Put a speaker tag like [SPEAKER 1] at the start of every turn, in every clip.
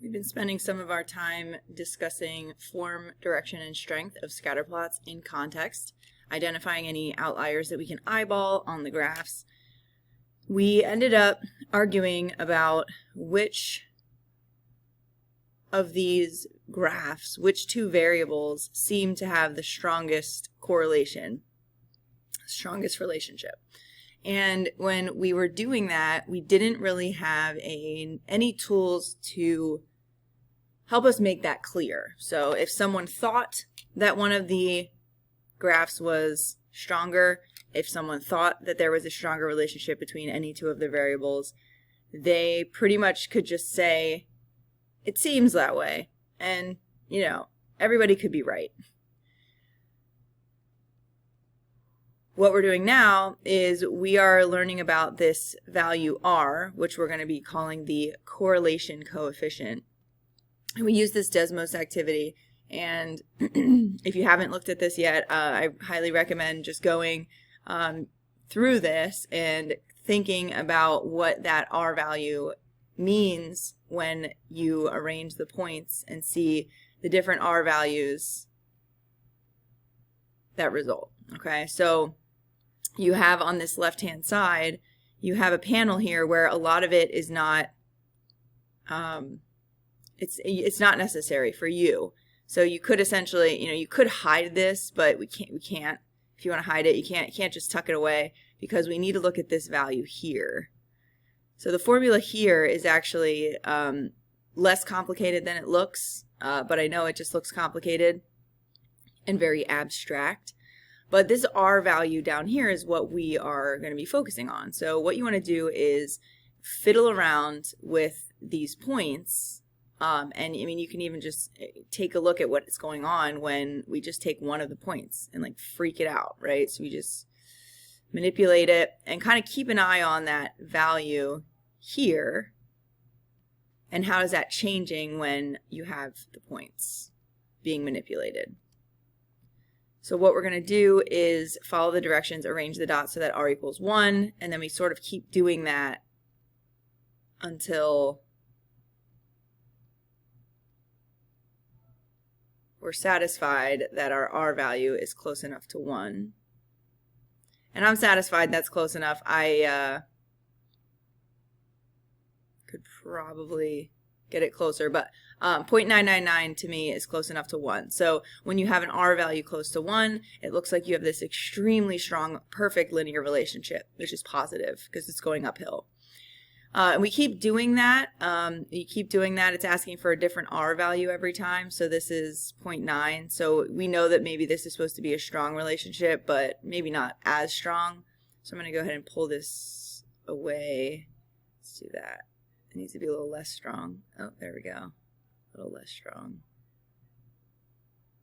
[SPEAKER 1] We've been spending some of our time discussing form, direction, and strength of scatter plots in context, identifying any outliers that we can eyeball on the graphs. We ended up arguing about which of these graphs, which two variables seem to have the strongest correlation, strongest relationship. And when we were doing that, we didn't really have any tools to help us make that clear. So if someone thought that one of the graphs was stronger, if someone thought that there was a stronger relationship between any two of the variables, they pretty much could just say, it seems that way. And, you know, everybody could be right. What we're doing now is we are learning about this value R, which we're going to be calling the correlation coefficient. And we use this Desmos activity, and if you haven't looked at this yet, I highly recommend just going through this and thinking about what that R value means when you arrange the points and see the different R values that result. Okay, so you have on this left-hand side, you have a panel here where a lot of it is not, it's not necessary for you. So you could essentially, you could hide this, but we can't. If you want to hide it, you can't just tuck it away because we need to look at this value here. So the formula here is actually less complicated than it looks, but I know it just looks complicated and very abstract. But this R value down here is what we are going to be focusing on. So what you want to do is fiddle around with these points. And I mean, you can even just take a look at what's going on when we just take one of the points and like freak it out, right? So we just manipulate it and kind of keep an eye on that value here. And how is that changing when you have the points being manipulated? So what we're going to do is follow the directions, arrange the dots so that R equals 1, and then we sort of keep doing that until we're satisfied that our R value is close enough to 1. And I'm satisfied that's close enough. I could probably get it closer, but 0.999 to me is close enough to 1. So when you have an R value close to 1, it looks like you have this extremely strong, perfect linear relationship, which is positive because it's going uphill. And we keep doing that. You keep doing that. It's asking for a different R value every time. So this is 0.9. So we know that maybe this is supposed to be a strong relationship, but maybe not as strong. So I'm going to go ahead and pull this away. Let's do that. It needs to be a little less strong. Oh, there we go. A little less strong.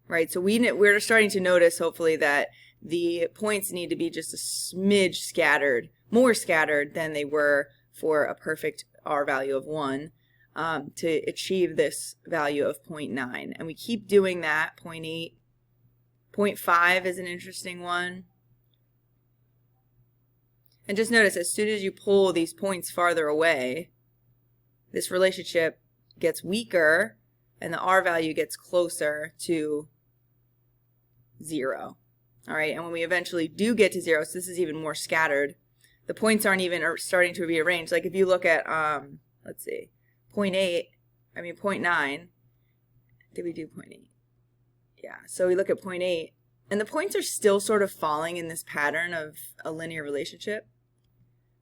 [SPEAKER 1] Right, so we're starting to notice, hopefully, that the points need to be just a smidge scattered, more scattered than they were for a perfect R value of 1 to achieve this value of 0.9. And we keep doing that, 0.8. 0.5 is an interesting one. And just notice, as soon as you pull these points farther away, this relationship gets weaker and the R value gets closer to 0. All right, and when we eventually do get to 0, so this is even more scattered, the points aren't even starting to be arranged. Like if you look at, let's see, 0.9, did we do 0.8? Yeah, so we look at 0.8, and the points are still sort of falling in this pattern of a linear relationship,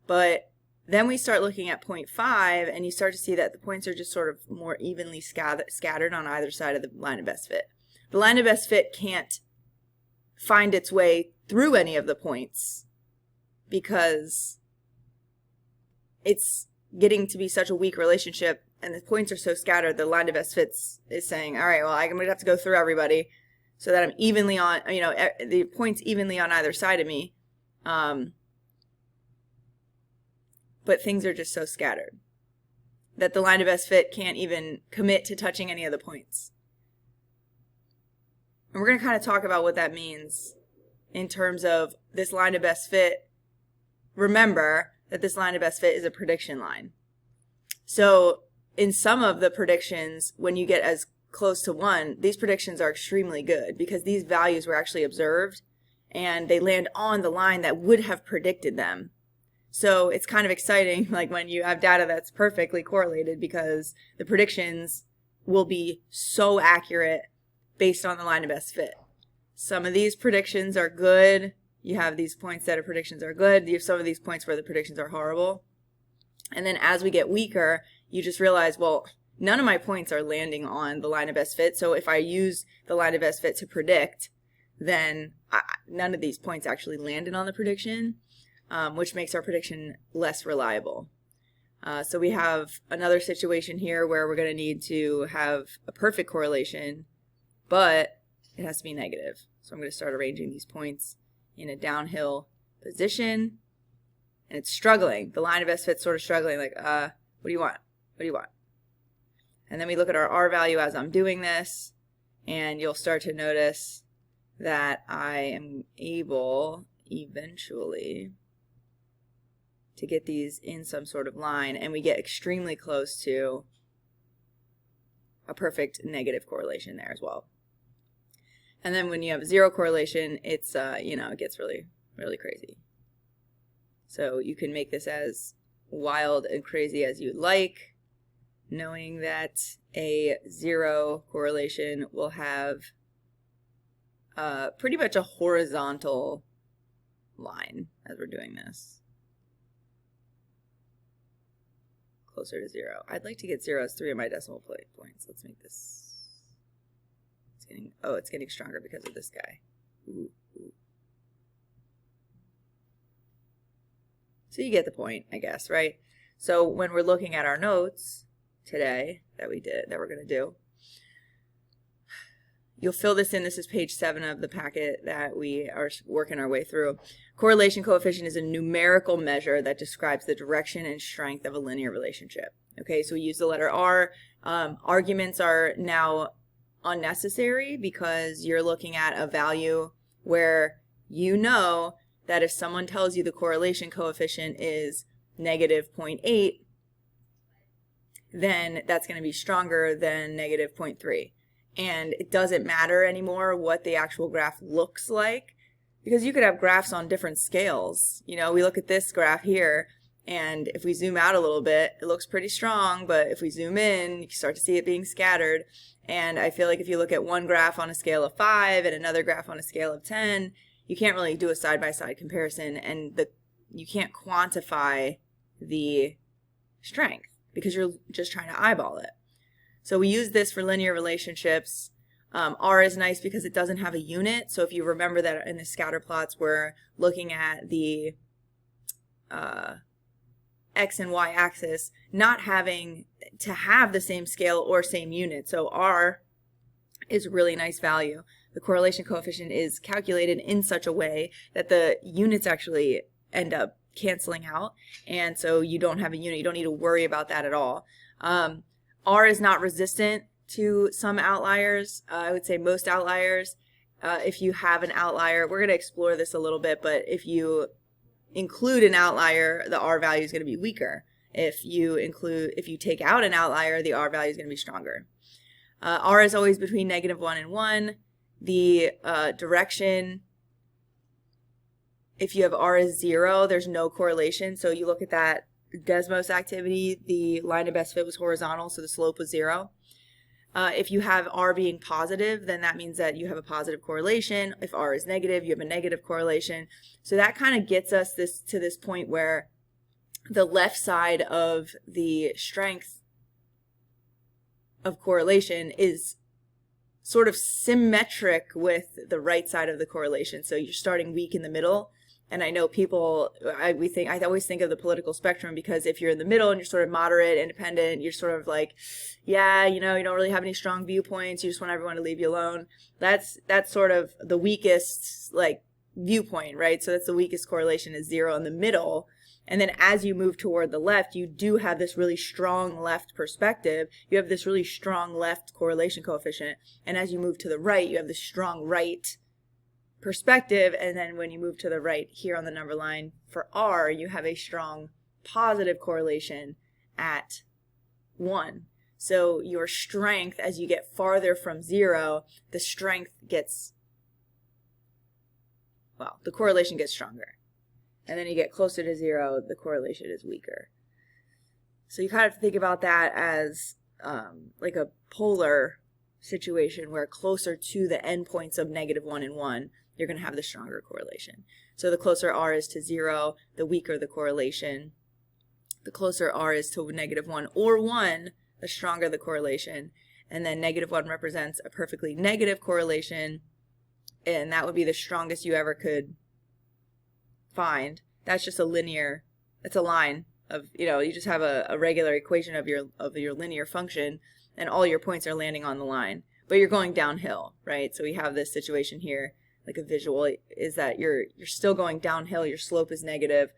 [SPEAKER 1] but then we start looking at 0.5, and you start to see that the points are just sort of more evenly scattered on either side of the line of best fit. The line of best fit can't find its way through any of the points because it's getting to be such a weak relationship, and the points are so scattered, the line of best fits is saying, all right, well, I'm going to have to go through everybody so that I'm evenly on, the points evenly on either side of me. But things are just so scattered that the line of best fit can't even commit to touching any of the points. And we're going to kind of talk about what that means in terms of this line of best fit. Remember that this line of best fit is a prediction line. So in some of the predictions, when you get as close to 1, these predictions are extremely good because these values were actually observed and they land on the line that would have predicted them. So it's kind of exciting, like when you have data that's perfectly correlated, because the predictions will be so accurate based on the line of best fit. Some of these predictions are good. You have these points that are predictions are good. You have some of these points where the predictions are horrible. And then as we get weaker, you just realize, well, none of my points are landing on the line of best fit. So if I use the line of best fit to predict, then none of these points actually landed on the prediction, which makes our prediction less reliable. So we have another situation here where we're going to need to have a perfect correlation, but it has to be negative. So I'm going to start arranging these points in a downhill position, and it's struggling. The line of best fit's sort of struggling, like, what do you want? What do you want? And then we look at our R value as I'm doing this, and you'll start to notice that I am able eventually to get these in some sort of line, and we get extremely close to a perfect negative correlation there as well. And then when you have zero correlation, it's it gets really, really crazy. So you can make this as wild and crazy as you'd like, knowing that a zero correlation will have pretty much a horizontal line as we're doing this. Closer to 0. I'd like to get 0 as 3 of my decimal points. Let's make this. It's getting stronger because of this guy. Ooh. So you get the point, I guess, right? So when we're looking at our notes today that we're going to do, you'll fill this in. This is page 7 of the packet that we are working our way through. Correlation coefficient is a numerical measure that describes the direction and strength of a linear relationship. Okay, so we use the letter R. Arguments are now unnecessary because you're looking at a value where you know that if someone tells you the correlation coefficient is negative 0.8, then that's going to be stronger than negative 0.3. And it doesn't matter anymore what the actual graph looks like, because you could have graphs on different scales. You know, we look at this graph here, and if we zoom out a little bit, it looks pretty strong, but if we zoom in, you start to see it being scattered. And I feel like if you look at one graph on a scale of 5 and another graph on a scale of 10, you can't really do a side-by-side comparison, and you can't quantify the strength because you're just trying to eyeball it. So we use this for linear relationships. R is nice because it doesn't have a unit. So if you remember that in the scatter plots, we're looking at the X and Y axis not having to have the same scale or same unit. So R is a really nice value. The correlation coefficient is calculated in such a way that the units actually end up canceling out. And so you don't have a unit. You don't need to worry about that at all. R is not resistant to some outliers. I would say most outliers. If you have an outlier, we're going to explore this a little bit, but if you include an outlier, the R value is going to be weaker. If you take out an outlier, the R value is going to be stronger. R is always between -1 and 1. The direction, if you have R is 0, there's no correlation. So you look at that Desmos activity, the line of best fit was horizontal, so the slope was 0. If you have R being positive, then that means that you have a positive correlation. If R is negative, you have a negative correlation. So that kind of gets us to this point where the left side of the strength of correlation is sort of symmetric with the right side of the correlation. So you're starting weak in the middle. And I know people, I always think of the political spectrum, because if you're in the middle and you're sort of moderate, independent, you're sort of like, yeah, you don't really have any strong viewpoints. You just want everyone to leave you alone. That's sort of the weakest viewpoint, right? So that's the weakest correlation is 0 in the middle. And then as you move toward the left, you do have this really strong left perspective. You have this really strong left correlation coefficient. And as you move to the right, you have this strong right perspective. And then when you move to the right here on the number line for R, you have a strong positive correlation at 1. So your strength, as you get farther from 0, the strength gets, well, the correlation gets stronger. And then you get closer to 0, the correlation is weaker. So you kind of have to think about that as like a polar situation where closer to the endpoints of -1 and 1, you're going to have the stronger correlation. So the closer R is to 0, the weaker the correlation. The closer R is to -1 or 1, the stronger the correlation. And then -1 represents a perfectly negative correlation, and that would be the strongest you ever could find. That's just a linear, it's a line of, you just have a regular equation of your linear function, and all your points are landing on the line. But you're going downhill, right? So we have this situation here, like a visual, is that you're still going downhill, your slope is negative,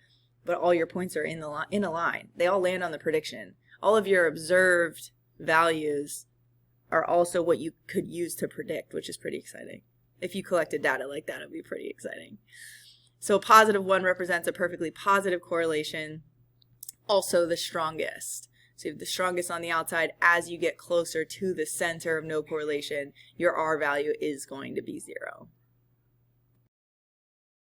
[SPEAKER 1] but all your points are in a line. They all land on the prediction. All of your observed values are also what you could use to predict, which is pretty exciting. If you collected data like that, it would be pretty exciting. So +1 represents a perfectly positive correlation, also the strongest. So you have the strongest on the outside. As you get closer to the center of no correlation, your R value is going to be 0.